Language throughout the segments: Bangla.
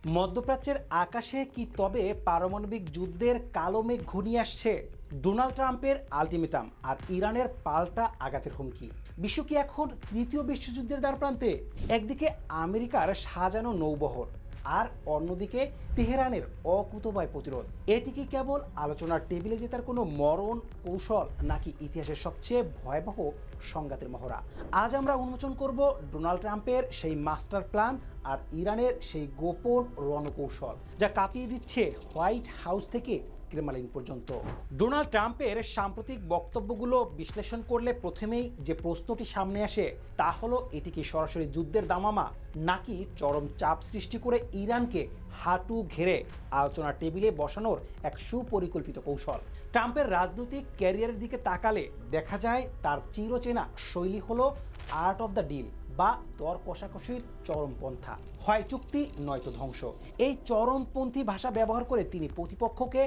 মধ্যপ্রাচ্যের আকাশে কি তবে পারমাণবিক যুদ্ধের কালো মেঘ ঘনিয়ে আসছে? ডোনাল্ড ট্রাম্পের আলটিমেটাম আর ইরানের পাল্টা আঘাতের হুমকি। বিশ্ব কি এখন তৃতীয় বিশ্বযুদ্ধের দ্বারপ্রান্তে? একদিকে আমেরিকার সাজানো নৌবহর, আর অন্যদিকে তেহরানের অকুতোভয় প্রতিরোধ। এটি কি কেবল আলোচনার টেবিলে জেতার কোনো মরণ কৌশল, নাকি ইতিহাসের সবচেয়ে ভয়াবহ সংঘাতের মহড়া? আজ আমরা উন্মোচন করব ডোনাল্ড ট্রাম্পের সেই মাস্টার প্ল্যান আর ইরানের সেই গোপন রণকৌশল, যা কাঁপিয়ে দিচ্ছে হোয়াইট হাউস থেকে ক্রেমলিন পর্যন্ত। ডোনাল্ড ট্রাম্পের সাম্প্রতিক বক্তব্যগুলো বিশ্লেষণ করলে প্রথমেই যে প্রশ্নটি সামনে আসে তা হলো, এটি কি সরাসরি যুদ্ধের দামামা, নাকি চরম চাপ সৃষ্টি করে ইরানকে হাঁটু ঘেরে আলোচনার টেবিলে বসানোর এক সুপরিকল্পিত কৌশল? ট্রাম্পের রাজনৈতিক ক্যারিয়ারের দিকে তাকালে দেখা যায় তার চিরচেনা শৈলী হলো আর্ট অফ দ্য ডিল বা দর কষাকষির চরমপন্থা। হয় চুক্তি নয়তো ধ্বংস। এই চরমপন্থী ভাষা ব্যবহার করে তিনি প্রতিপক্ষকে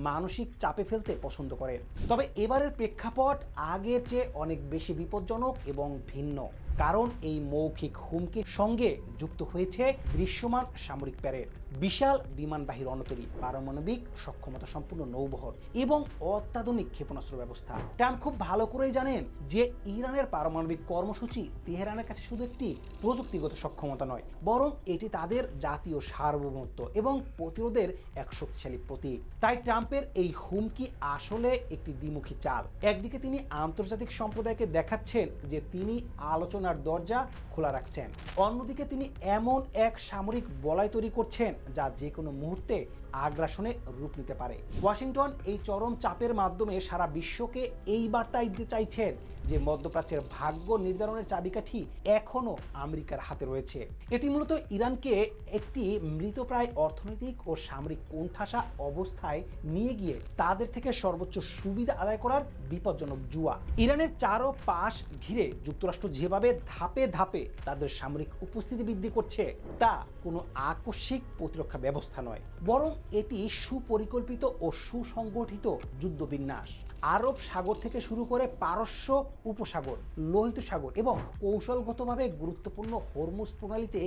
মানসিক চাপে ফেলতে পছন্দ করেন। তবে এবারের প্রেক্ষাপট আগের চেয়ে অনেক বেশি বিপজ্জনক এবং ভিন্ন, কারণ এই মৌখিক হুমকির সঙ্গে যুক্ত হয়েছে দৃশ্যমান সামরিক প্যারেড, বিশাল বিমানবাহী রণতরী, পারমাণবিক সক্ষমতা সম্পূর্ণ নৌবহর এবং অত্যাধুনিক ক্ষেপণাস্ত্র ব্যবস্থা। ট্রাম্প খুব ভালো করেই জানেন যে ইরানের পারমাণবিক কর্মসূচি তেহরানের কাছে শুধু একটি প্রযুক্তিগত সক্ষমতা নয়, বরং এটি তাদের জাতীয় সার্বভৌমত্ব এবং প্রতিরোধের এক শক্তিশালী প্রতীক। তাই ট্রাম্পের এই হুমকি আসলে একটি দ্বিমুখী চাল। একদিকে তিনি আন্তর্জাতিক সম্প্রদায়কে দেখাচ্ছেন যে তিনি আলোচনার দরজা খোলা রাখছেন, অন্যদিকে তিনি এমন এক সামরিক বলয় তৈরি করছেন যা যে কোনো মুহূর্তে আগ্রাসনে রূপ নিতে পারে। ওয়াশিংটন এই চরম চাপের মাধ্যমে সারা বিশ্বকে এই বার্তা দিতে চাইছেন যে মধ্যপ্রাচ্যের ভাগ্য নির্ধারণের চাবিকাঠি এখনও আমেরিকার হাতে রয়েছে। এটি মূলত ইরানকে একটি মৃতপ্রায় অর্থনৈতিক ও সামরিক কোণঠাসা অবস্থায় নিয়ে গিয়ে তাদের থেকে সর্বোচ্চ সুবিধা আদায় করার বিপজ্জনক জুয়া। ইরানের চারো পাশ ঘিরে যুক্তরাষ্ট্র যেভাবে ধাপে ধাপে তাদের সামরিক উপস্থিতি বৃদ্ধি করছে, তা কোনো আকস্মিক প্রতিরক্ষা ব্যবস্থা নয়, বরং এটি সুপরিকল্পিত ও সুসংগঠিত যুদ্ধবিন্যাস। আরব সাগর থেকে শুরু করে পারস্য উপসাগর, লোহিত সাগর এবং কৌশলগতভাবে গুরুত্বপূর্ণ হরমুজ প্রণালীতে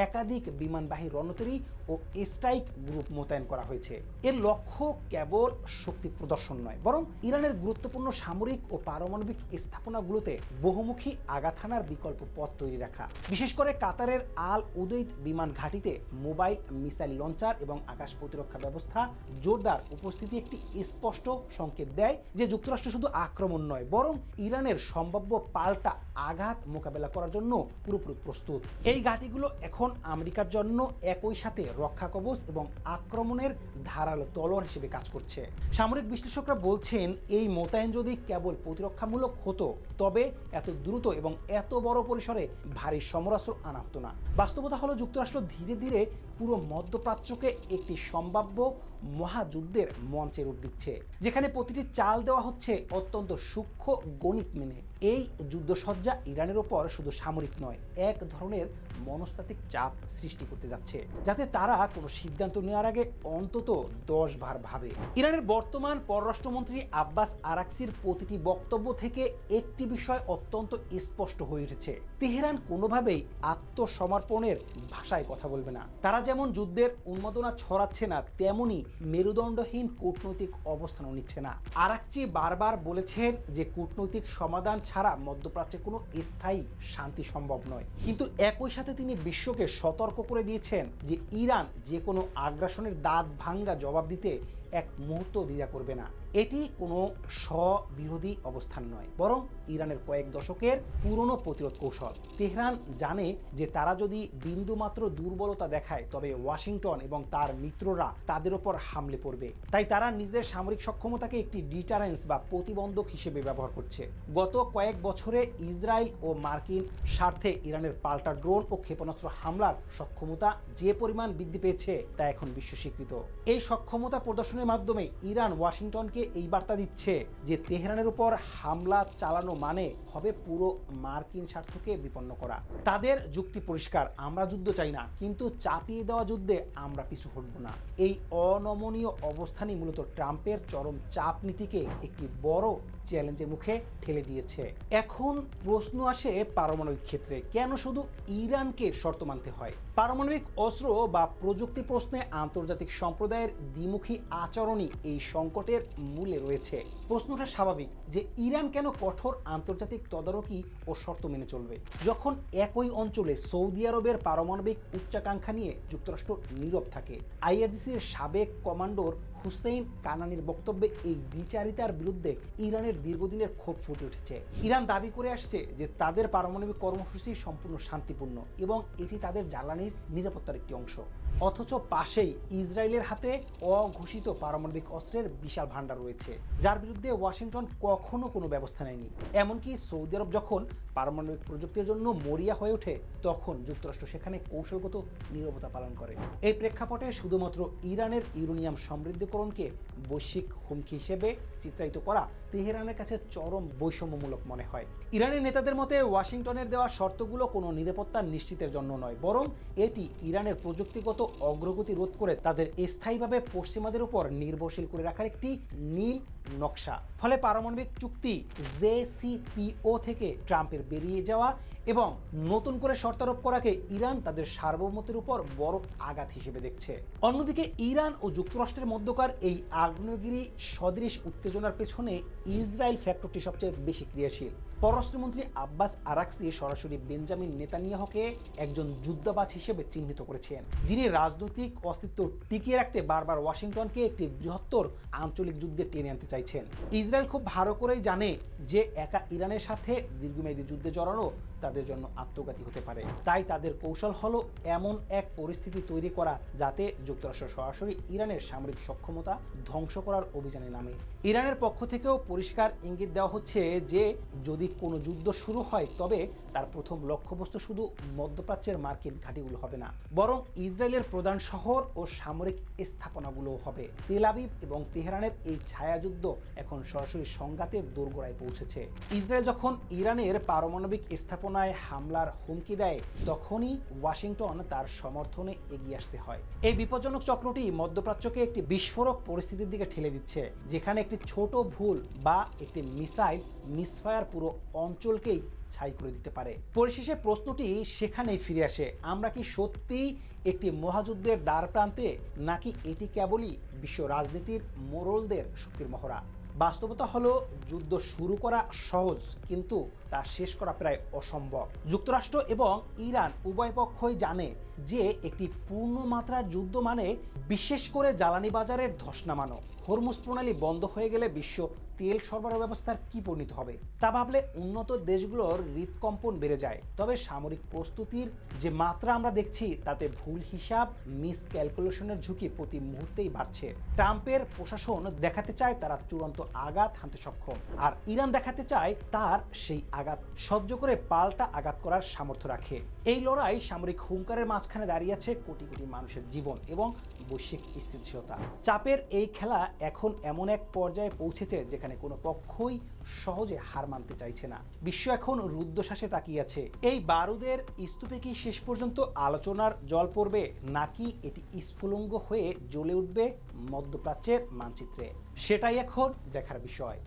একাধিক বিমানবাহী রণতরী ও স্ট্রাইক গ্রুপ মোতায়েন করা হয়েছে। এর লক্ষ্য কেবল শক্তি প্রদর্শন নয়, বরং ইরানের গুরুত্বপূর্ণ সামরিক ও পারমাণবিক স্থাপনাগুলোতে বহুমুখী আঘাত হানার বিকল্প পথ তৈরি রাখা। বিশেষ করে কাতারের আল উদৈদ বিমান ঘাঁটিতে মোবাইল মিসাইল লঞ্চার এবং আকাশ প্রতিরক্ষা ব্যবস্থা জোরদার উপস্থিতি একটি স্পষ্ট সংকেত দেয় যে যুক্তরাষ্ট্র শুধু আক্রমণ নয়, বরং ইরানের সম্ভাব্য পাল্টা আঘাত মোকাবেলা করার জন্য পুরোপুরি প্রস্তুত। এই ঘাঁটিগুলো এখন আমেরিকার জন্য একই সাথে রক্ষা কবচ এবং আক্রমণের ধারালো তলোয়ার হিসেবে কাজ করছে। সামরিক বিশ্লেষকরা বলছেন, এই মোতায়েন যদি কেবল প্রতিরক্ষামূলক হতো তবে এত দ্রুত এবং এত বড় পরিসরে ভারী সমরাস্ত্র আনা হতো না। বাস্তবতা হলো যুক্তরাষ্ট্র ধীরে ধীরে পুরো মধ্যপ্রাচ্যকে একটি সম্ভাব্য মহাযুদ্ধের মঞ্চে রূপ দিচ্ছে, যেখানে প্রতিটি চাল দেওয়া হচ্ছে অত্যন্ত সূক্ষ্ম গণিত মেনে। এই যুদ্ধসজ্জা ইরানের ওপর শুধু সামরিক নয়, এক ধরনের মনস্তাত্ত্বিক চাপ সৃষ্টি করতে যাচ্ছে, যাতে তারা কোনো সিদ্ধান্ত নেওয়ার আগে অন্তত 10 বার ভাবে। ইরানের বর্তমান পররাষ্ট্রমন্ত্রী আব্বাস আরাকচির প্রতিটি বক্তব্য থেকে একটি বিষয় অত্যন্ত স্পষ্ট হয়ে উঠেছে: তেহরান কোনোভাবেই আত্মসমর্পণের ভাষায় কথা বলবে না। তারা যেমন যুদ্ধের উন্মাদনা ছড়াচ্ছে না, তেমনি মেরুদণ্ডহীন কূটনৈতিক অবস্থানও নিচ্ছে না। আরাকচি বারবার বলেছেন যে কূটনৈতিক সমাধান ছাড়া মধ্যপ্রাচ্যে কোনো স্থায়ী শান্তি সম্ভব নয়, কিন্তু একই সাথে তিনি বিশ্বকে সতর্ক করে দিয়েছেন যে ইরান যে কোনো আগ্রাসনের দাঁত ভাঙ্গা জবাব দিতে এক মুহূর্ত দ্বিধা করবে না। এটি কোনো স্ববিরোধী অবস্থান নয়, বরং ইরানের কয়েক দশকের পুরনো প্রতিরোধ কৌশল। তেহরান জানে যে তারা যদি বিন্দুমাত্র দুর্বলতা দেখায় তবে ওয়াশিংটন এবং তার মিত্ররা তাদের ওপর হামলে পড়বে। তাই তারা নিজেদের সামরিক সক্ষমতাকে একটি ডিটারেন্স বা প্রতিবন্ধক হিসেবে ব্যবহার করছে। গত কয়েক বছরে ইসরায়েল ও মার্কিন স্বার্থে ইরানের পাল্টা ড্রোন ও ক্ষেপণাস্ত্র হামলার সক্ষমতা যে পরিমাণ বৃদ্ধি পেয়েছে তা এখন বিশ্ব স্বীকৃত। এই সক্ষমতা প্রদর্শনের মাধ্যমে ইরান ওয়াশিংটনকে এই বার্তা দিচ্ছে যে তেহরানের উপর হামলা চালানো মানে হবে পুরো মার্কিন স্বার্থকে বিপন্ন করা। তাদের যুক্তি পরিষ্কার: আমরা যুদ্ধ চাই না, কিন্তু চাপিয়ে দেওয়া যুদ্ধে আমরা পিছু হটব না। এই অনমনীয় অবস্থানই মূলত ট্রাম্পের চরম চাপ নীতিকে একটি বড় চ্যালেঞ্জের মুখে ঠেলে দিয়েছে। এখন প্রশ্ন আসে পারমাণবিক ক্ষেত্রে কেন শুধু ইরানকে শর্ত মানতে হয়? পারমাণবিক অস্ত্র বা প্রযুক্তি প্রশ্নে আন্তর্জাতিক সম্প্রদায়ের দ্বিমুখী আচরণই এই সংকটের মূলে রয়েছে। প্রশ্নটা স্বাভাবিক যে ইরান কেন কঠোর আন্তর্জাতিক তদারকি ও শর্ত মেনে চলবে, যখন একই অঞ্চলে সৌদি আরবের পারমাণবিক উচ্চাকাঙ্ক্ষা নিয়ে যুক্তরাষ্ট্র নীরব থাকে। আইআরজিসির সাবেক কমান্ডর হুসেইন কানানির বক্তব্যে এই দ্বিচারিতার বিরুদ্ধে ইরানের দীর্ঘদিনের ক্ষোভ ফুটে উঠেছে। ইরান দাবি করে আসছে যে তাদের পারমাণবিক কর্মসূচি সম্পূর্ণ শান্তিপূর্ণ এবং এটি তাদের জ্বালানির নিরাপত্তার একটি অংশ। অথচ পাশেই ইসরায়েলের হাতে অঘোষিত পারমাণবিক অস্ত্রের বিশাল ভাণ্ডার রয়েছে, যার বিরুদ্ধে ওয়াশিংটন কখনো কোনো ব্যবস্থা নেয়নি। এমনকি সৌদি আরব যখন পারমাণবিক প্রযুক্তির জন্য মরিয়া হয়ে ওঠে, তখন যুক্তরাষ্ট্র সেখানে কৌশলগত নীরবতা পালন করে। এই প্রেক্ষাপটে শুধুমাত্র ইরানের ইউরেনিয়াম সমৃদ্ধকরণকে বৈশ্বিক হুমকি হিসেবে চিত্রায়িত করা তেহরানের কাছে চরম বৈষম্যমূলক মনে হয়। ইরানের নেতাদের মতে ওয়াশিংটনের দেওয়া শর্তগুলো কোনো নিরাপত্তা নিশ্চিতের জন্য নয়, বরং এটি ইরানের প্রযুক্তিগত অগ্রগতি রোধ করে তাদের স্থায়ীভাবে পশ্চিমাদের উপর নির্ভরশীল করে রাখার একটি নীল নকশা। ফলে পারমাণবিক চুক্তি জেসিপিও থেকে ট্রাম্পের বেরিয়ে যাওয়া এবং নতুন করে শর্তারোপ করাকে ইরান তাদের সার্বভৌমত্বের উপর বড় আঘাত হিসেবে দেখছে। অন্যদিকে ইরান ও যুক্তরাষ্ট্রের মধ্যকার এই আগ্নেয়গিরি সদৃশ উত্তেজনার পেছনে ইসরায়েল ফ্যাক্টরটি সবচেয়ে বেশি ক্রিয়াশীল। পররাষ্ট্রমন্ত্রী আব্বাস আরাকচি সরাসরি বেঞ্জামিন নেতানিয়াহুকে একজন যুদ্ধবাজ হিসেবে চিহ্নিত করেছেন, যিনি রাজনৈতিক অস্তিত্ব টিকিয়ে রাখতে বারবার ওয়াশিংটনকে একটি বৃহত্তর আঞ্চলিক যুদ্ধে টেনে আনতে চাইছেন। ইসরায়েল খুব ভালো করেই জানে যে একা ইরানের সাথে দীর্ঘমেয়াদী যুদ্ধে জড়ানো তাদের জন্য আত্মঘাতী হতে পারে। তাই তাদের কৌশল হলো এমন এক পরিস্থিতি তৈরি করা যাতে যুক্তরাষ্ট্র সরাসরি ইরানের সামরিক সক্ষমতা ধ্বংস করার অভিযানে নামে। ইরানের পক্ষ থেকেও পরিষ্কার ইঙ্গিত দেওয়া হচ্ছে যে যদি কোনো যুদ্ধ শুরু হয় তবে তার প্রথম লক্ষ্যবস্তু শুধু মধ্যপ্রাচ্যের মার্কিন ঘাঁটিগুলো হবে না, বরং ইসরায়েলের প্রধান শহর ও সামরিক স্থাপনাগুলোও হবে। তেল আবিব এবং তেহরানের এই ছায়াযুদ্ধ এখন সরাসরি সংঘাতের দোরগোড়ায় পৌঁছেছে। ইসরায়েল যখন ইরানের পারমাণবিক স্থাপনায় হামলার হুমকি দেয়, তখনই ওয়াশিংটন তার সমর্থনে এগিয়ে আসতে হয়। এই বিপজ্জনক চক্রটি মধ্যপ্রাচ্যকে একটি বিস্ফোরক পরিস্থিতির দিকে ঠেলে দিচ্ছে, যেখানে একটি ছোট ভুল বা একটি মিসাইল মিসফায়ার পুরো অঞ্চলকেই ছাই করে দিতে পারে। পরিশেষে প্রশ্নটি সেখানেই ফিরে আসে, আমরা কি সত্যিই একটি মহাযুদ্ধের দ্বার প্রান্তে, নাকি এটি কেবলই বিশ্ব রাজনীতির মোড়লদের শক্তির মহড়া? বাস্তবতা হলো যুদ্ধ শুরু করা সহজ, কিন্তু তা শেষ করা প্রায় অসম্ভব। যুক্তরাষ্ট্র এবং ইরান উভয় পক্ষই জানে যে একটি পূর্ণমাত্রার যুদ্ধ মানে বিশেষ করে জ্বালানি বাজারের ধস নামানো। হরমুজ প্রণালী বন্ধ হয়ে গেলে বিশ্ব তেল সরবরাহ ব্যবস্থার কি পরিণত হবে তা ভাবলে উন্নত দেশগুলোর হৃদকম্পন বেড়ে যায়। তবে সামরিক প্রস্তুতির যে মাত্রা আমরা দেখছি তাতে ভুল হিসাব, মিস ক্যালকুলেশনের ঝুঁকি প্রতি মুহূর্তেই বাড়ছে। ট্রাম্পের প্রশাসন দেখাতে চায় তারা চূড়ান্ত আঘাত হানতে সক্ষম, আর ইরান দেখাতে চায় তার সেই আঘাত সহ্য করে পাল্টা আঘাত করার সামর্থ্য রাখে। এই লড়াই সামরিক হুঙ্কারের মাঝখানে দাঁড়িয়ে আছে কোটি কোটি মানুষের জীবন এবং বৈশ্বিক স্থিতিশীলতা। চাপের এই খেলা এখন এমন এক পর্যায়ে পৌঁছেছে যেখানে কোনো পক্ষই সহজে হার মানতে চাইছে না। বিশ্ব এখন রুদ্ধশ্বাসে তাকিয়ে আছে। এই বারুদের স্তূপে কি শেষ পর্যন্ত আলোচনার জল পড়বে, নাকি এটি স্ফুলিঙ্গ হয়ে জ্বলে উঠবে মধ্যপ্রাচ্যের মানচিত্রে? সেটাই এখন দেখার বিষয়।